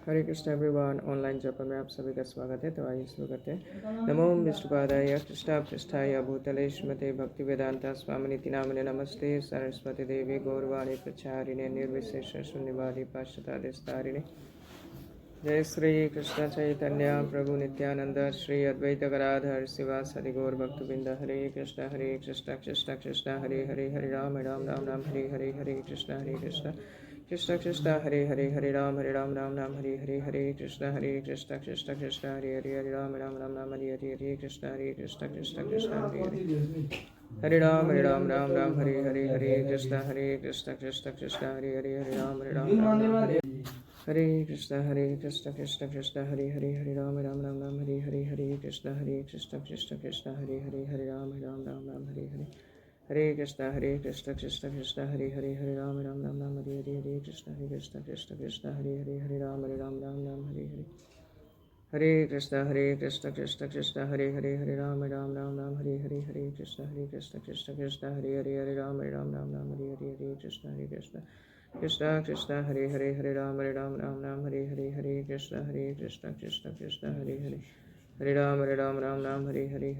हरे Krishna everyone. Online जप में आप सभी का स्वागत है। तो आइए शुरू करते हैं। नमो विष्णुपादाय कृष्णापृष्ठाय भूतले श्रीमते भक्तिवेदांता स्वामिनिति नामिने नमस्ते सरस्वती देवी गौरवाणी प्रचारिणे निर्विशेष शून्यवादी पाश्चात्य जय श्री कृष्ण चैतन्य प्रभु नित्यानंद श्री अद्वैत गदाधर शिवासादि गौर भक्तवृंद। हरे कृष्ण कृष्ण कृष्ण हरे हरे हरे राम राम राम हरे हरे हरे कृष्ण कृष्ण कृष्ण हरे हरे हरे राम राम राम हरे कृष्ण कृष्ण कृष्ण हरे हरे राम राम हरे हरे कृष्ण कृष्ण कृष्ण हरे हरे राम राम हरे कृष्ण कृष्ण हरे राम हरे कृष्ण कृष्ण हरे राम हरे कृष्ण कृष्ण हरे राम हरे कृष्ण हरे राम हरे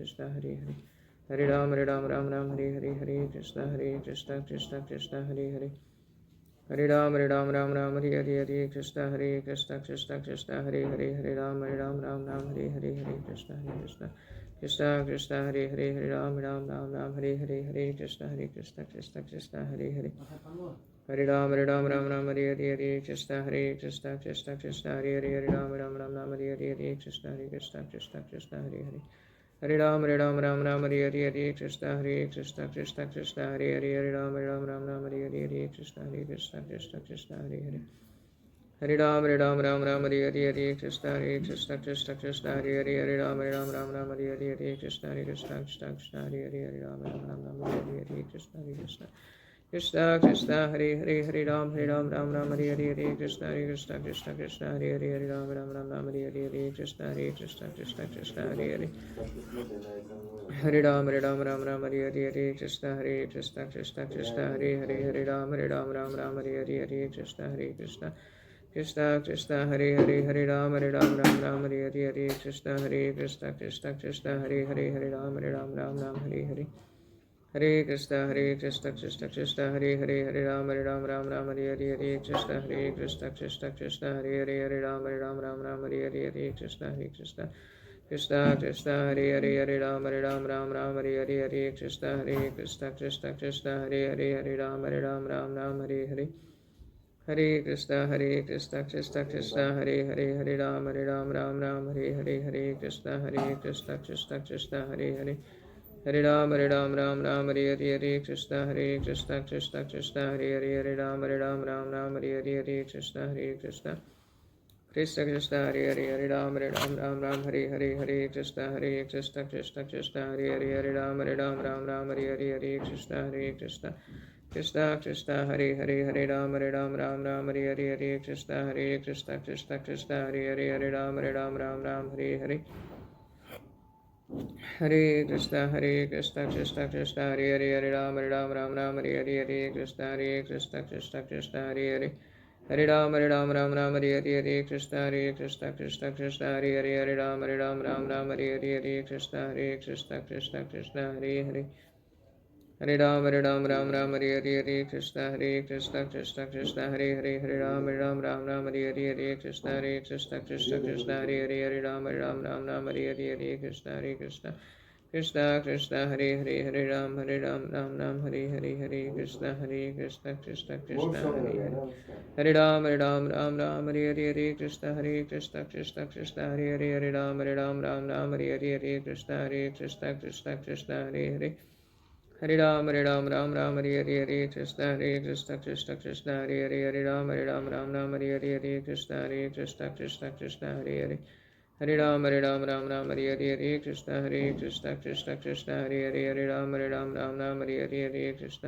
कृष्ण हरे राम हरे कृष्ण हरे राम हरे कृष्ण हरे राम कृष्ण हरे राम हरे कृष्ण कृष्ण हरे राम कृष्ण हरे राम कृष्ण हरे कृष्ण हरे कृष्ण हरे राम कृष्ण हरे राम कृष्ण हरे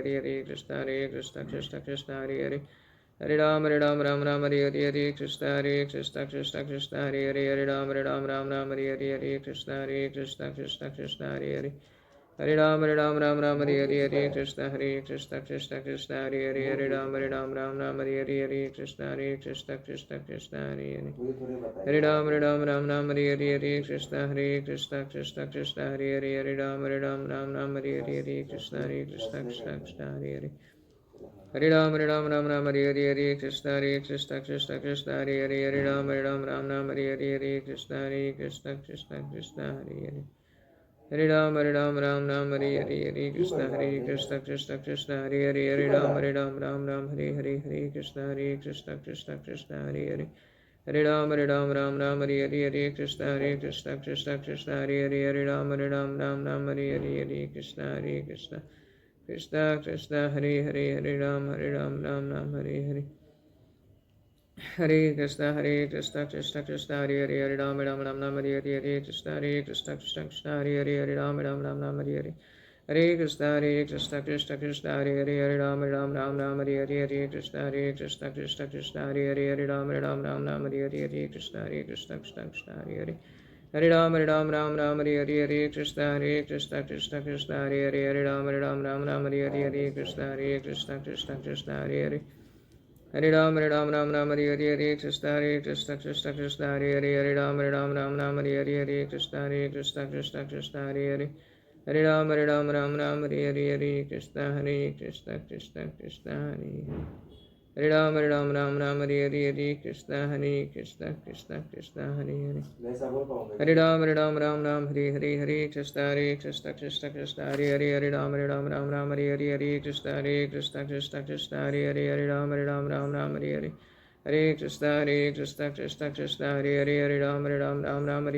कृष्ण हरे कृष्ण हरे कृष्ण हरे Krishna Hare Ram Ram Ram Hare Hare Krishna Krishna Krishna Hare Hare Ram Ram Hare Hare Krishna Krishna Krishna Hare Hare Hare Ram Ram Hare Hare Krishna Krishna Krishna Hare Hare Ram Ram Hare Hare Krishna Krishna Krishna Hare Hare Hare Ram Ram Hare Hare Krishna Krishna Krishna Hare Hare Ram Ram Hare Hare Krishna Krishna Krishna Hare Hare Hare Ram Hare Hare Krishna Krishna Hare Hare Hare Ram Hare Hare Krishna Krishna Krishna Hare Hare Hare Ram Hare Hare Krishna Krishna Hare Hare Hare Ram Hare Hare Krishna Krishna Hare Hare Hare Ram Hare Hare Krishna Krishna Hare Hare Hare Ram Hare Hare Krishna Krishna Hare Hare Ram Hare Hare Hare Krishna Krishna Krishna Hare Hare Hare Ram Hare Hare Krishna Krishna Hare Hare Hare Ram Hare Hare Hare Krishna Krishna Krishna Hare Hare Hare Ram Hare Hare Krishna Krishna Hare Hare Hare Ram Hare Hare Krishna Krishna Hare Hare Hare Ram Hare Hare Krishna Krishna Hare Hare Hare Ram Hare Hare Krishna Krishna Hare Hare Hare Ram Hare Hare Krishna Krishna Hare Hare Hare Ram Hare Hare Krishna Krishna Hare Hare Hare Ram Hare Hare Krishna Krishna Hare Hare Hare Ram Hare Hare Krishna Krishna Hare Hare Hare Ram Hare Hare Krishna Krishna Hare Hare Hare Ram Hare Hare Krishna Krishna Hare Hare Hare Ram Hare Hare Hare Krishna Krishna Hare Hare Hare Ram Hare Hare Krishna Krishna Hare Hare Hare Ram Ram Hare Hare Krishna Krishna Hare Hare Hare Ram Hare Hare Krishna Krishna Hare Hare Hare Ram Hare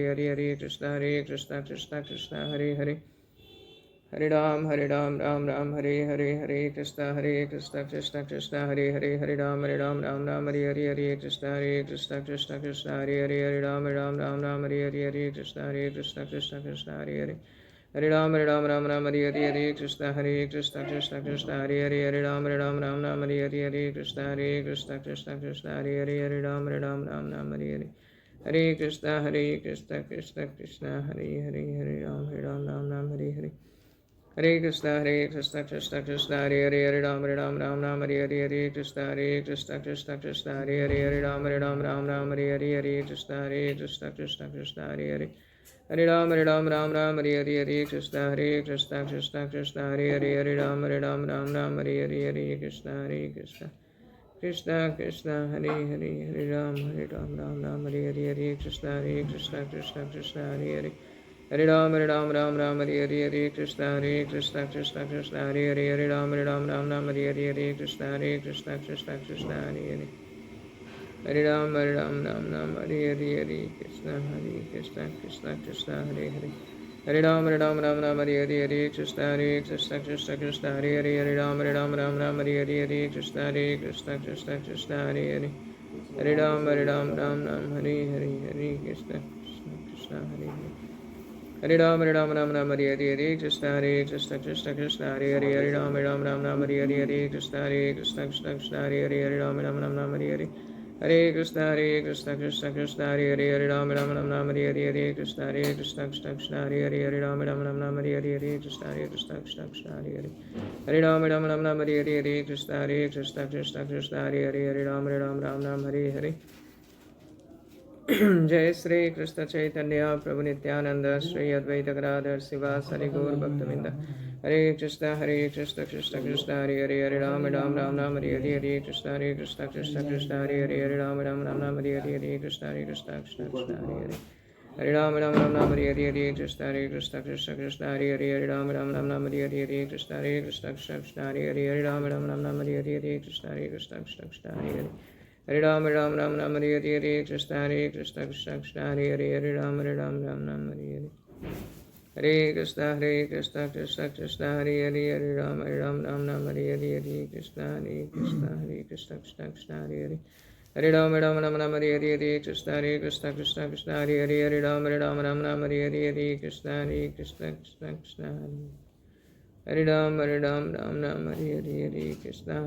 Hare Krishna Krishna Hare Hare Hare Ram Hare Hare Krishna Krishna Hare Hare Hare Ram Hare Hare Krishna Krishna Hare Hare Hare Ram Hare Hare Hare Krishna Krishna Hare Hare Hare Ram Hare Hare Hare Krishna Krishna Hare Hare Hare Ram Hare Hare Krishna Krishna Hare Hare Hare Ram Hare Hare Krishna Krishna Hare Hare Hare Ram Hare Hare Krishna Krishna Hare Hare Hare Ram Hare Hare Krishna Krishna Hare Hare Hare Ram Hare Hare Krishna Krishna Hare Hare Hare Ram Hare Hare Krishna Krishna Hare Hare Hare Ram Hare Hare Krishna Krishna Hare Hare Hare Ram Hare Hare Krishna Krishna Hare Hare Hare Ram Hare Hare Krishna Krishna Hare Hare Hare Ram Hare Hare Krishna Krishna Hare Hare Hare Ram Hare Hare Krishna Krishna Hare Hare Hare Ram Hare Hare Krishna Krishna Hare Hare Hare Ram Hare Hare Krishna Krishna Hare Hare Hare Ram Hare Hare Hare Krishna Krishna Hare Hare Hare Ram Hare Hare Krishna Krishna Hare Hare Hare Ram Hare Hare Krishna Krishna Hare Hare Hare Ram Hare Hare Krishna Krishna Hare Hare Hare Ram Hare Hare जय श्री कृष्ण चैतन्य प्रभु नित्यानंद श्री अद्वैत गदाधर शिवासादि गौर भक्तवृंद हरे Krishna Krishna Krishna Hare Hare Hare Ram Hare Hare Hare Krishna Krishna Hare Hare Hare Ram Hare Hare Krishna Krishna Hare Hare Hare Ram Hare Hare Krishna Krishna Hare Hare Hare Ram Hare Hare Krishna Krishna Hare Hare Hare Ram Hare Hare Krishna Krishna Hare Hare Hare Ram Hare Hare Krishna Krishna Hare Hare Hare Ram Hare Hare Hare Krishna Krishna Hare Hare Hare Ram Hare Hare Krishna Krishna Hare Hare Hare Ram Hare Hare Krishna Krishna Hare Hare Hare Ram Hare Hare Krishna Krishna Hare Hare Hare Ram Ram Ram Hare Hare Krishna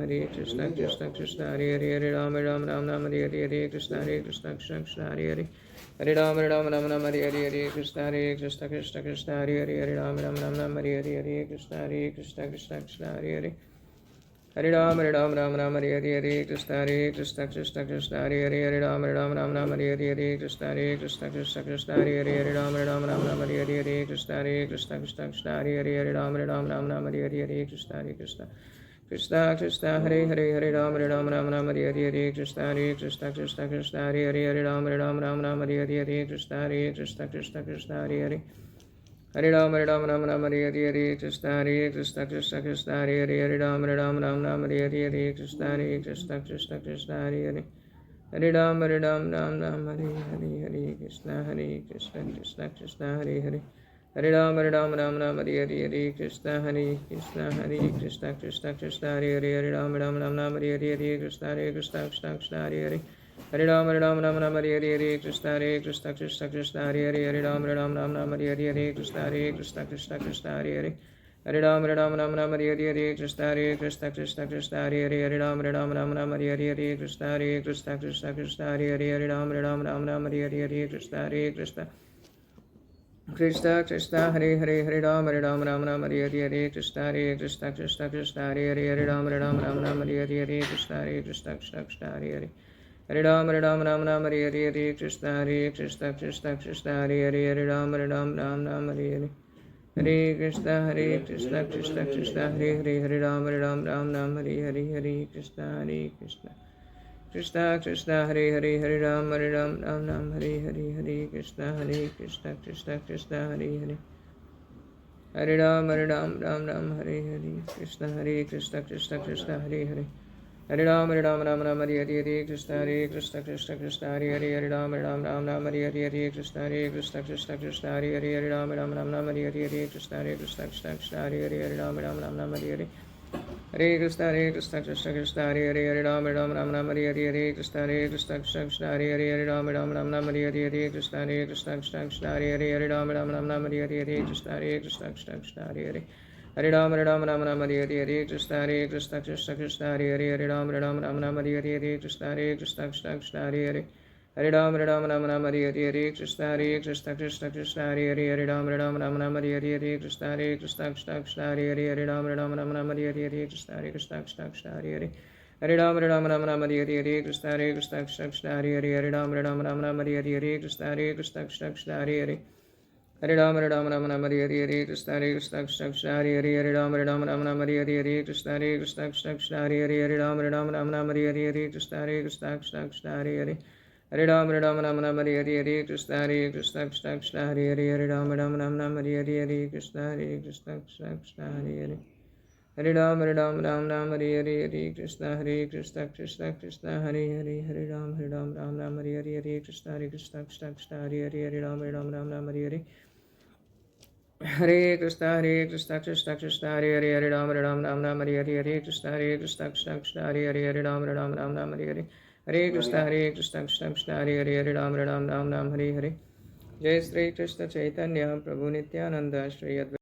Krishna Krishna Hare Hare Ram Ram Hare Hare Krishna Krishna Krishna Hare Hare Hare Ram Ram Hare Hare Krishna Krishna Krishna Hare Hare Ram Ram Hare Hare Krishna Krishna Krishna Hare Hare Hare Ram Hare Hare Krishna Krishna Krishna Hare Hare Ram Ram Hare Hare Krishna Krishna Krishna Hare Hare Ram Hare Hare Krishna Krishna Krishna Hare Hare Ram Hare Hare Krishna Krishna Hare Hare Ram Hare Hare Krishna Krishna Krishna Hare Hare Ram Hare Hare Krishna Krishna Krishna Hare Hare Hare Ram Hare Hare Krishna Krishna Krishna Hare Hare Ram Hare Hare Krishna Krishna Krishna Hare Hare Hare Ram Hare Hare Krishna Krishna Krishna Hare Hare Hare Ram Hare Hare Krishna Krishna Krishna Hare Hare Hare Ram Hare Hare Krishna Krishna Krishna Hare Hare Hare Ram Hare Hare Krishna Krishna Krishna Hare Hare Hare Ram Hare Hare Krishna Krishna Krishna Hare Hare Hare Ram Hare Hare Krishna Krishna Krishna Hare Hare Hare Ram Hare Hare Krishna Krishna Krishna Hare Hare Hare Ram Hare Hare Krishna Krishna Hare Hare Ram Hare Hare Krishna Krishna Krishna Hare Hare Hare Ram Hare Hare Krishna Krishna Hare Hare Hare Ram Hare Hare Krishna Krishna Krishna Hare Hare Hare Ram Hare Hare Hare Krishna Krishna Krishna Hare Hare Hare Ram Hare Hare Hare Krishna Krishna Krishna Hare Hare Hare Ram Hare Hare Hare Krishna Krishna Krishna Hare Hare Hare Ram Hare Hare Krishna Krishna Hare Hare Hare Ram Hare Hare Krishna Krishna Hare Hare Hare Ram Hare Hare Krishna Krishna Krishna Hare Hare Hare Ram Hare Hare Krishna Krishna Hare Hare Hare Ram Hare Hare Hare Krishna Krishna Krishna Hare Hare Hare Ram Hare Hare Krishna Krishna Hare Hare Hare Ram Hare Hare Krishna Krishna Hare Hare Hare Ram Hare Hare Krishna Krishna Hare Hare Hare Ram Hare Hare Krishna Krishna Hare Hare Hare Ram Hare Hare Krishna Krishna Hare Hare Hare Ram Hare Hare Krishna Krishna Hare Hare Hare Ram Hare Hare Krishna Krishna Hare Hare Hare Ram Hare Hare Krishna Krishna Hare Hare Hare Ram Hare Hare Krishna Krishna Hare Hare Hare Ram Hare Hare Krishna Krishna Hare Hare Hare Ram Hare Hare Krishna Krishna Hare Hare Hare Ram Hare Hare Krishna Krishna Hare Hare Hare Ram Hare Hare Krishna Krishna Hare Hare Hare Ram Hare Hare Krishna Krishna Hare Hare Hare Ram Hare Hare Krishna Krishna Hare Hare Hare Ram Hare Hare Krishna Krishna Hare Hare Hare Ram Hare Hare Krishna Krishna Hare Hare Hare Ram Hare Hare Hare Krishna Krishna Hare Hare Hare Ram Hare Hare Krishna Krishna Hare Hare Hare Ram Hare Hare Hare Krishna Krishna Hare Hare Hare Ram Hare Hare Jai Sri Krishna Chaitanya Prabhu Nityananda Shri Advaita